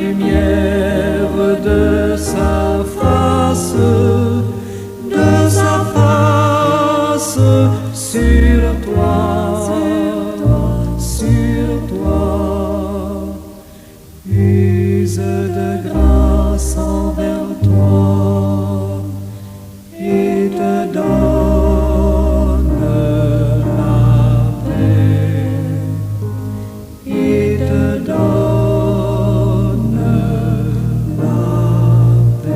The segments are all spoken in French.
lumière de sa face sur toi, use de grâce envers toi et te donne la paix, et te donne la paix.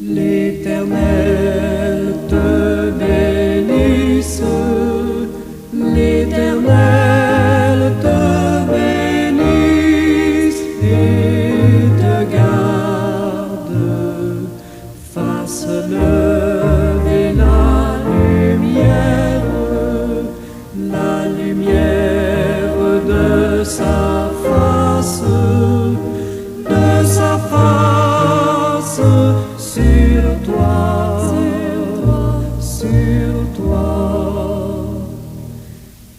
L'Éternel te bénisse, l'Éternel te bénisse et te garde, fasse lever la lumière de sa face sur toi,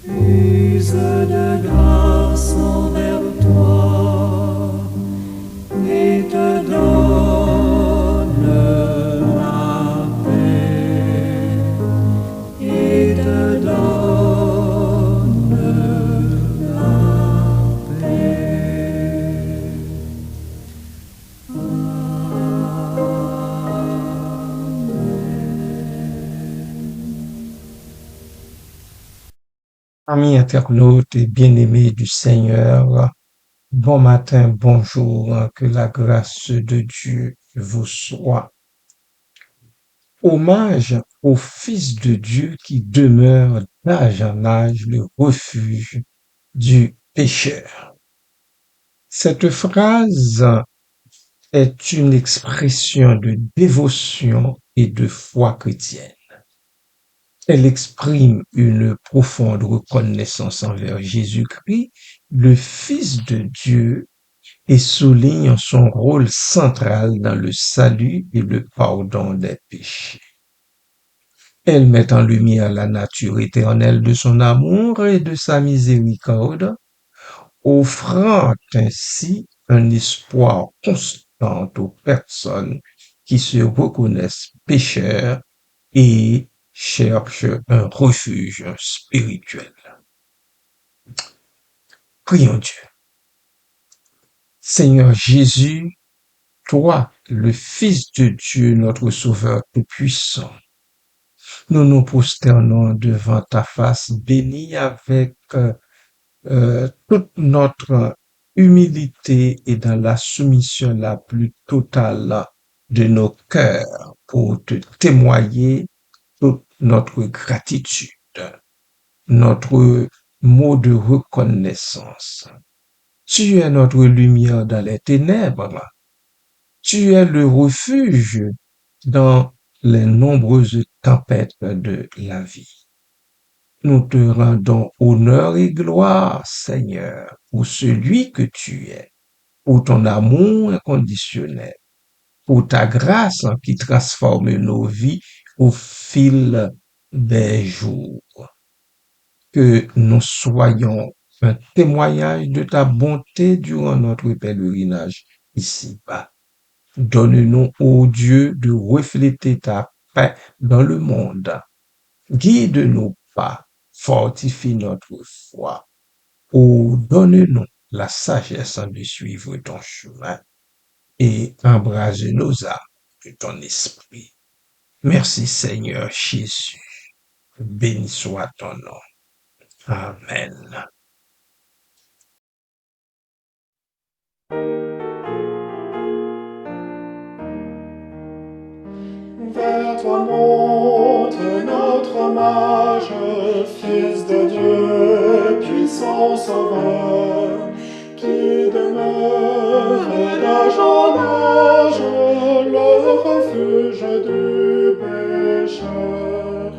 use de grâce envers toi et te donne la paix, et te donne la paix. Amis internautes et bien-aimés du Seigneur, bon matin, bonjour, que la grâce de Dieu vous soit. Hommage au Fils de Dieu qui demeure d'âge en âge le refuge du pécheur. Cette phrase est une expression de dévotion et de foi chrétienne. Elle exprime une profonde reconnaissance envers Jésus-Christ, le Fils de Dieu, et souligne son rôle central dans le salut et le pardon des péchés. Elle met en lumière la nature éternelle de son amour et de sa miséricorde, offrant ainsi un espoir constant aux personnes qui se reconnaissent pécheurs et cherchent un refuge spirituel. Prions Dieu. Seigneur Jésus, toi, le Fils de Dieu, notre Sauveur tout-puissant, nous nous prosternons devant ta face bénie avec toute notre humilité et dans la soumission la plus totale de nos cœurs pour te témoigner toute notre gratitude, notre mot de reconnaissance. Tu es notre lumière dans les ténèbres. Tu es le refuge dans les nombreuses tempêtes de la vie. Nous te rendons honneur et gloire, Seigneur, pour celui que tu es, pour ton amour inconditionnel, pour ta grâce qui transforme nos vies au fil des jours. Que nous soyons un témoignage de ta bonté durant notre pèlerinage ici-bas. Donne-nous, ô Dieu, de refléter ta paix dans le monde. Guide nos pas, fortifie notre foi. Ô donne-nous la sagesse de suivre ton chemin et embrase nos âmes de ton esprit. Merci Seigneur Jésus. Béni soit ton nom. Amen. Vers toi monte notre hommage, Fils de Dieu, puissant Sauveur, qui demeure d'âge en âge le refuge du pécheur.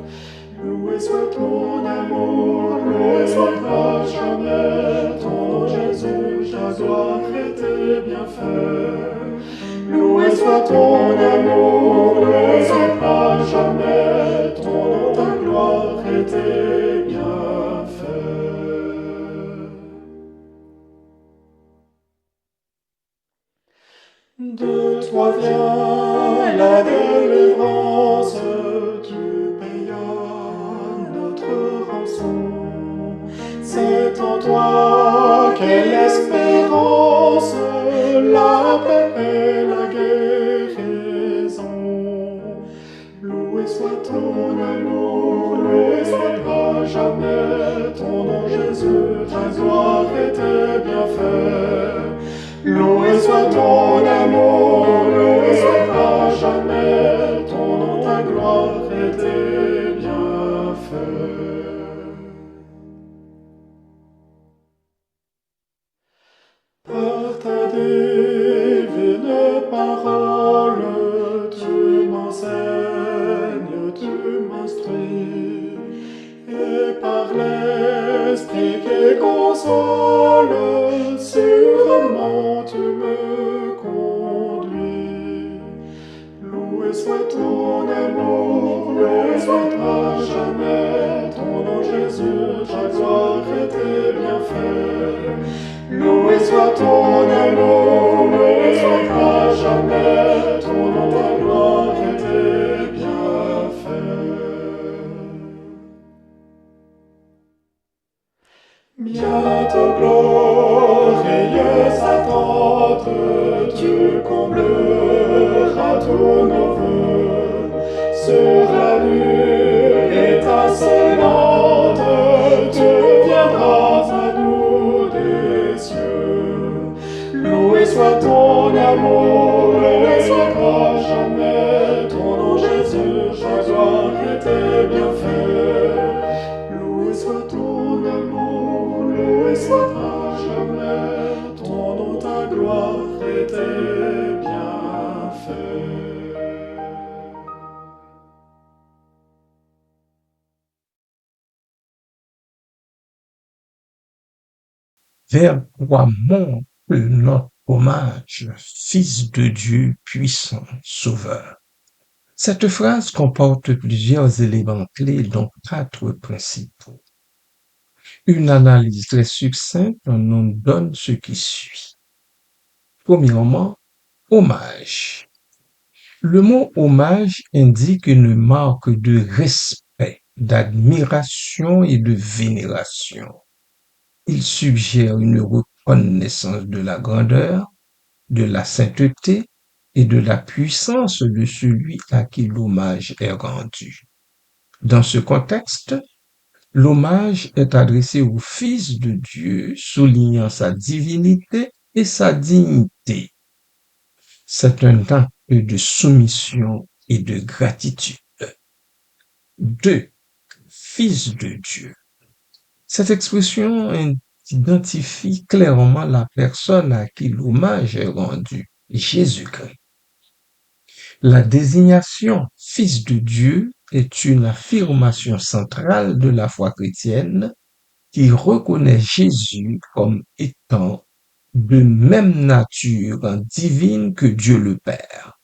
soit ton amour, loué soit à jamais ton nom Jésus, ta gloire et tes bienfaits. Loué soit ton amour, loué soit à jamais ton nom, ta gloire et tes bienfaits. De toi vient la délivrance, tu payas notre rançon. C'est en toi qu'est l'espérance, la paix et la guérison. Loué soit ton amour, loué soit à jamais ton nom Jésus, ta gloire et tes bienfaits. Loué soit ton amour, loué soit à jamais ton nom, ta gloire et tes bienfaits. Par ta divine parole, tu m'enseignes, tu m'instruis, et par l'Esprit qui console, sûrement tu me conduis. Loué soit ton amour, loué soit à jamais ton nom Jésus, ta gloire et tes bienfaits. Loué soit ton amour, loué soit à jamais ton nom, ta gloire et tes bienfaits. Bientôt glorieuse attente, tu combleras tous nos vœux. Sur la lune étincelante, tu viendras à nous des cieux. Loué soit ton amour, loué soit à jamais ton nom Jésus, ta gloire et tes bienfaits. Loué soit ton amour, loué soit à jamais ton nom, ta gloire et tes bienfaits. Vers toi monte notre hommage, Fils de Dieu puissant, Sauveur. Cette phrase comporte plusieurs éléments clés, dont 4 principaux. Une analyse très succincte nous donne ce qui suit. Premièrement, hommage. Le mot hommage indique une marque de respect, d'admiration et de vénération. Il suggère une reconnaissance de la grandeur, de la sainteté et de la puissance de celui à qui l'hommage est rendu. Dans ce contexte, l'hommage est adressé au Fils de Dieu, soulignant sa divinité et sa dignité. C'est un acte de soumission et de gratitude. 2. Fils de Dieu. Cette expression identifie clairement la personne à qui l'hommage est rendu, Jésus-Christ. La désignation Fils de Dieu est une affirmation centrale de la foi chrétienne qui reconnaît Jésus comme étant de même nature divine que Dieu le Père.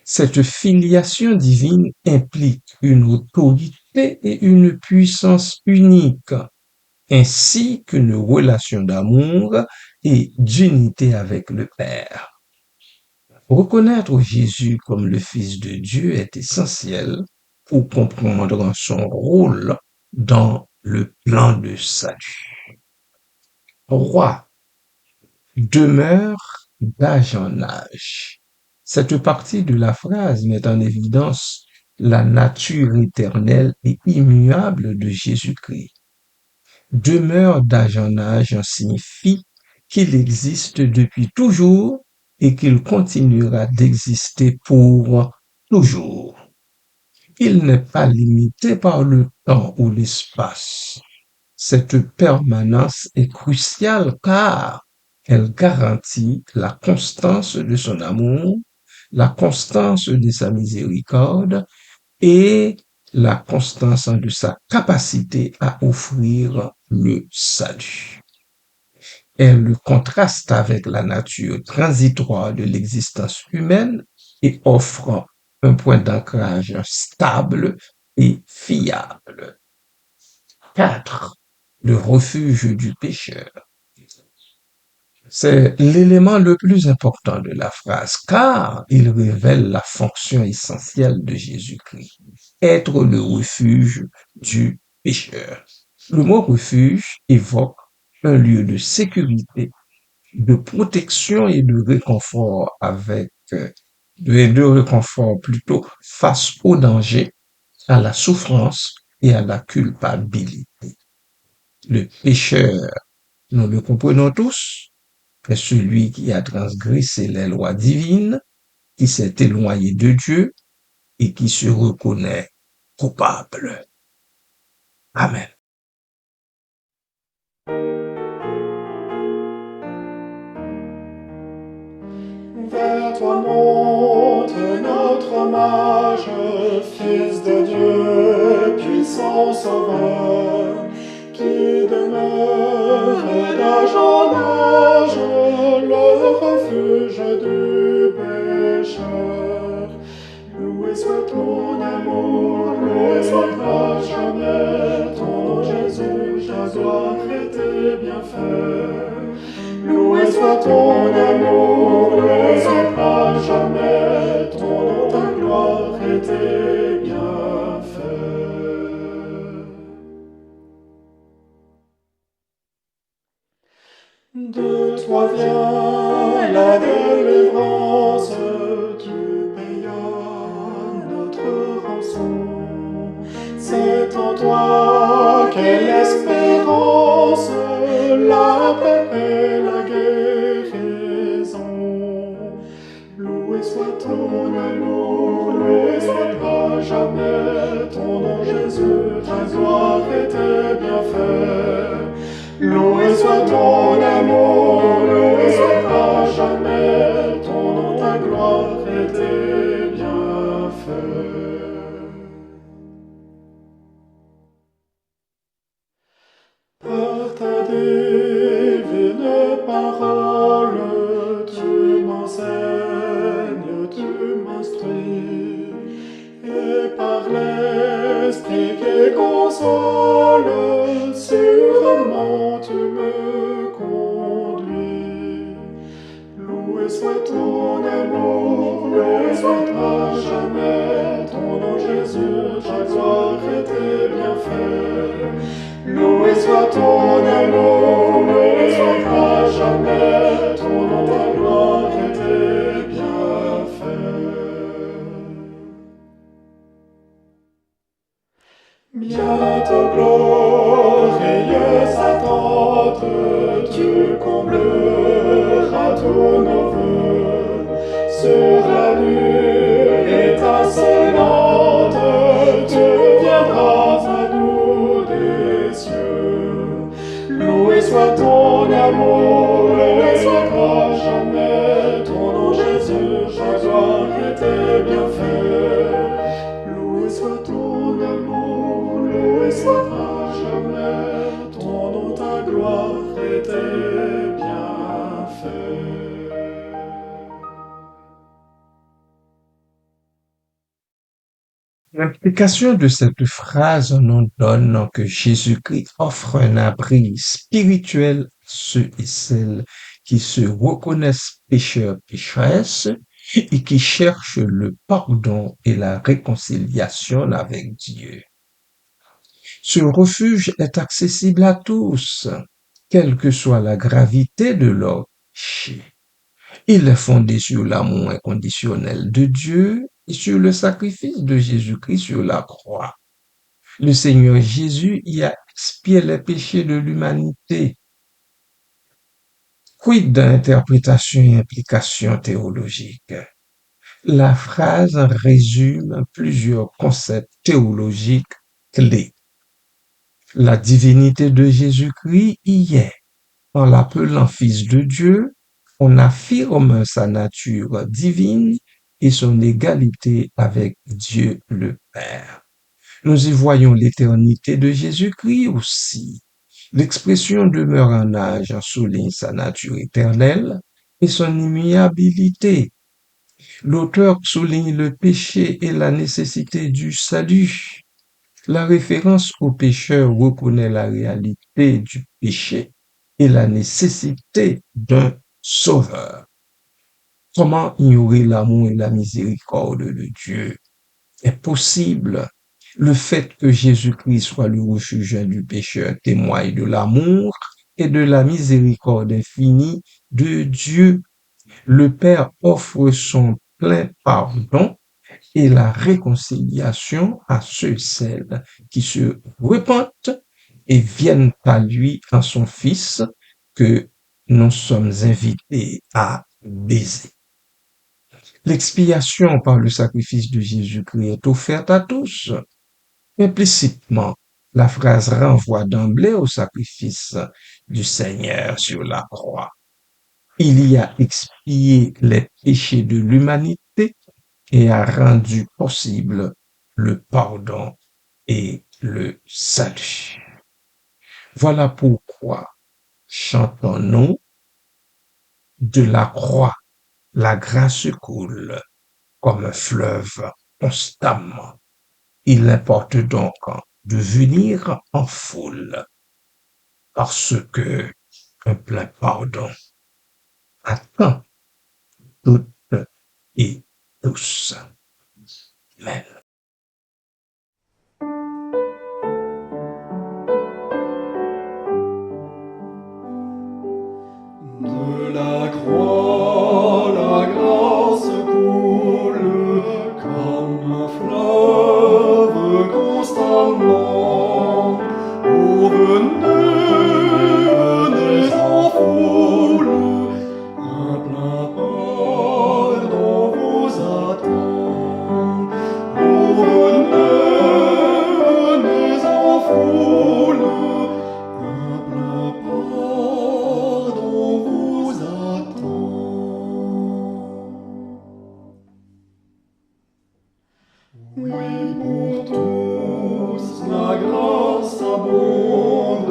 Cette filiation divine implique une autorité et une puissance unique, ainsi qu'une relation d'amour et d'unité avec le Père. Reconnaître Jésus comme le Fils de Dieu est essentiel pour comprendre son rôle dans le plan de salut. 3. Demeure d'âge en âge. Cette partie de la phrase met en évidence la nature éternelle et immuable de Jésus-Christ. Demeure d'âge en âge signifie qu'il existe depuis toujours et qu'il continuera d'exister pour toujours. Il n'est pas limité par le temps ou l'espace. Cette permanence est cruciale car elle garantit la constance de son amour, la constance de sa miséricorde et la constance de sa capacité à offrir le salut. Elle le contraste avec la nature transitoire de l'existence humaine et offre un point d'ancrage stable et fiable. 4. Le refuge du pécheur. C'est l'élément le plus important de la phrase car il révèle la fonction essentielle de Jésus-Christ, être le refuge du pécheur. Le mot refuge évoque un lieu de sécurité, de protection et de réconfort de réconfort plutôt face au danger, à la souffrance et à la culpabilité. Le pécheur, nous le comprenons tous, est celui qui a transgressé les lois divines, qui s'est éloigné de Dieu et qui se reconnaît coupable. Amen. Vers toi monte notre hommage, Fils de Dieu, puissant Sauveur, qui demeure d'âge en âge le refuge du pécheur. Loué soit ton amour, loué soit à jamais ton nom Jésus, ta gloire et tes bienfaits. Loué soit ton amour, loué soit à jamais ton nom, ta gloire et tes bienfaits. De toi vient la délivrance, tu payas notre rançon. C'est en toi qu'est l'espérance, la paix et la guérison. Loué soit ton amour, loué soit à jamais ton nom Jésus, ta gloire et tes bienfaits. Loué soit ton amour, loué soit à jamais ton nom, ta gloire et tes bienfaits. Par ta divine parole, tu m'enseignes, tu m'instruis, et par l'Esprit qui console, sûrement tu me conduis. Loué soit ton amour, loué soit à jamais ton nom Jésus, ta gloire et tes bienfaits. Loué soit ton amour, loué soit à jamais ton nom, ta gloire et tes bienfaits. Bientôt glorieuse attente, tu combleras tous nos vœux. Sur la lune étincelante, tu viendras à nous des cieux. Loué soit ton amour, loué soit à jamais ton nom Jésus, ta gloire et tes bienfaits. Loué soit ton amour, loué soit à jamais ton nom, ta gloire et tes bienfaits. L'implication de cette phrase nous donne que Jésus-Christ offre un abri spirituel à ceux et celles qui se reconnaissent pécheurs, pécheresses et qui cherchent le pardon et la réconciliation avec Dieu. Ce refuge est accessible à tous, quelle que soit la gravité de leur péché. Il est fondé sur l'amour inconditionnel de Dieu et sur le sacrifice de Jésus-Christ sur la croix. Le Seigneur Jésus y a expié les péchés de l'humanité. Quid d'interprétation et implication théologique? La phrase résume plusieurs concepts théologiques clés. La divinité de Jésus-Christ y est. En l'appelant Fils de Dieu, on affirme sa nature divine et son égalité avec Dieu le Père. Nous y voyons l'éternité de Jésus-Christ aussi. L'expression demeure en âge souligne sa nature éternelle et son immuabilité. L'auteur souligne le péché et la nécessité du salut. La référence au pécheur reconnaît la réalité du péché et la nécessité d'un sauveur. Comment ignorer l'amour et la miséricorde de Dieu est possible? Le fait que Jésus-Christ soit le refuge du pécheur témoigne de l'amour et de la miséricorde infinie de Dieu. Le Père offre son plein pardon et la réconciliation à ceux et celles qui se repentent et viennent à lui en son Fils que nous sommes invités à baiser. L'expiation par le sacrifice de Jésus-Christ est offerte à tous. Implicitement, la phrase renvoie d'emblée au sacrifice du Seigneur sur la croix. Il y a expié les péchés de l'humanité et a rendu possible le pardon et le salut. Voilà pourquoi chantons-nous de la croix, la grâce coule comme un fleuve constamment. Il importe donc de venir en foule parce que un plein pardon attend toutes et tous. Amen. De la croix, la grâce coule comme un fleuve constamment. Oh, venez en foule, un plein pardon vous attend. Oh, venez en foule, un plein pardon vous attend. Oui, pour tous la grâce abonde,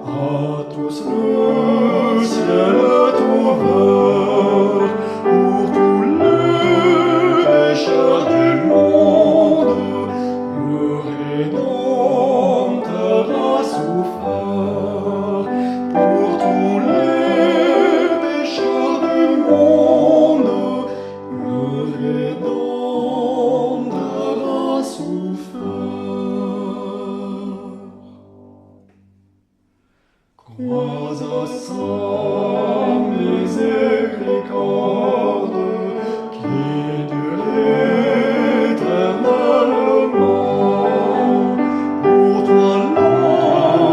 à tous le ciel est ouvert. Pour tous les pécheurs du monde, le Rédempteur a souffert. Pour tous les pécheurs du monde, le Rédempteur a souffert. Crois à sa miséricorde qui dure éternellement. Pour toi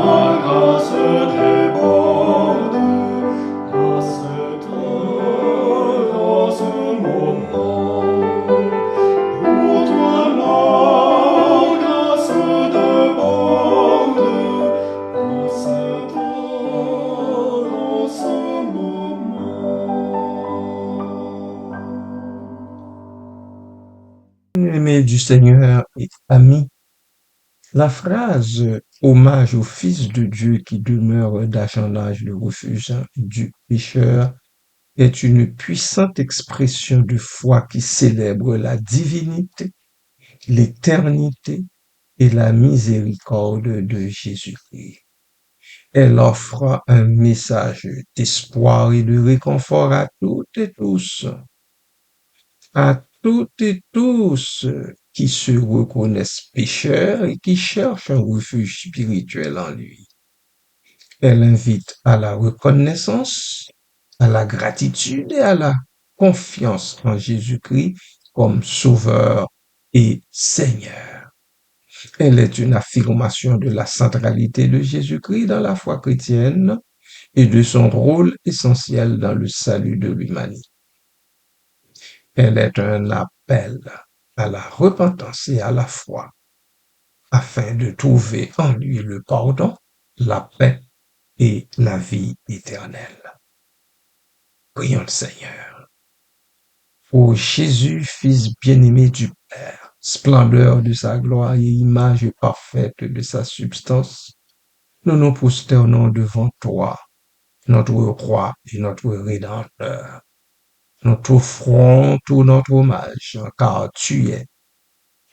la grâce déborde à cette heure, en ce moment. Pour toi la grâce déborde à cette heure, en ce moment. Aimé du Seigneur et ami, la phrase hommage au Fils de Dieu qui demeure d'achalandage le refuge du pécheur est une puissante expression de foi qui célèbre la divinité, l'éternité et la miséricorde de Jésus-Christ. Elle offre un message d'espoir et de réconfort à toutes et tous qui se reconnaissent pécheurs et qui cherchent un refuge spirituel en lui. Elle invite à la reconnaissance, à la gratitude et à la confiance en Jésus-Christ comme Sauveur et Seigneur. Elle est une affirmation de la centralité de Jésus-Christ dans la foi chrétienne et de son rôle essentiel dans le salut de l'humanité. Elle est un appel à la repentance et à la foi afin de trouver en lui le pardon, la paix et la vie éternelle. Prions le Seigneur. Ô Jésus, Fils bien-aimé du Père, splendeur de sa gloire et image parfaite de sa substance, nous nous prosternons devant toi, notre roi et notre rédempteur. Nous t'offrons tout notre hommage, car tu es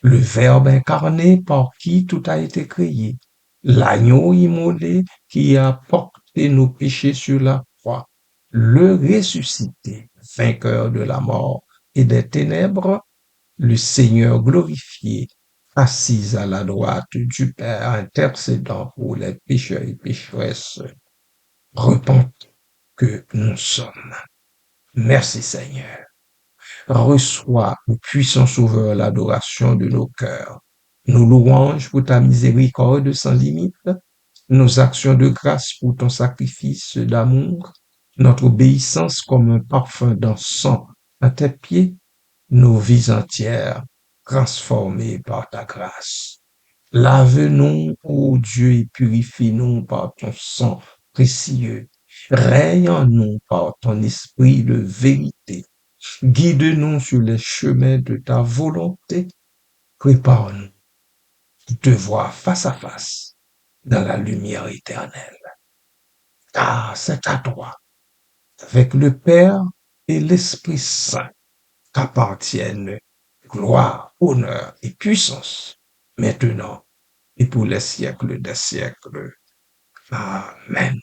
le Verbe incarné par qui tout a été créé, l'agneau immolé qui a porté nos péchés sur la croix, le ressuscité, vainqueur de la mort et des ténèbres, le Seigneur glorifié, assis à la droite du Père, intercédant pour les pécheurs et pécheresses repentis que nous sommes. Merci Seigneur. Reçois, ô puissant Sauveur, l'adoration de nos cœurs, nos louanges pour ta miséricorde sans limite, nos actions de grâce pour ton sacrifice d'amour, notre obéissance comme un parfum d'encens à tes pieds, nos vies entières transformées par ta grâce. Lave-nous, ô Dieu, et purifie-nous par ton sang précieux. Règne en nous par ton esprit de vérité. Guide-nous sur les chemins de ta volonté. Prépare-nous de te voir face à face dans la lumière éternelle. Car c'est à toi, avec le Père et l'Esprit Saint, qu'appartiennent gloire, honneur et puissance, maintenant et pour les siècles des siècles. Amen.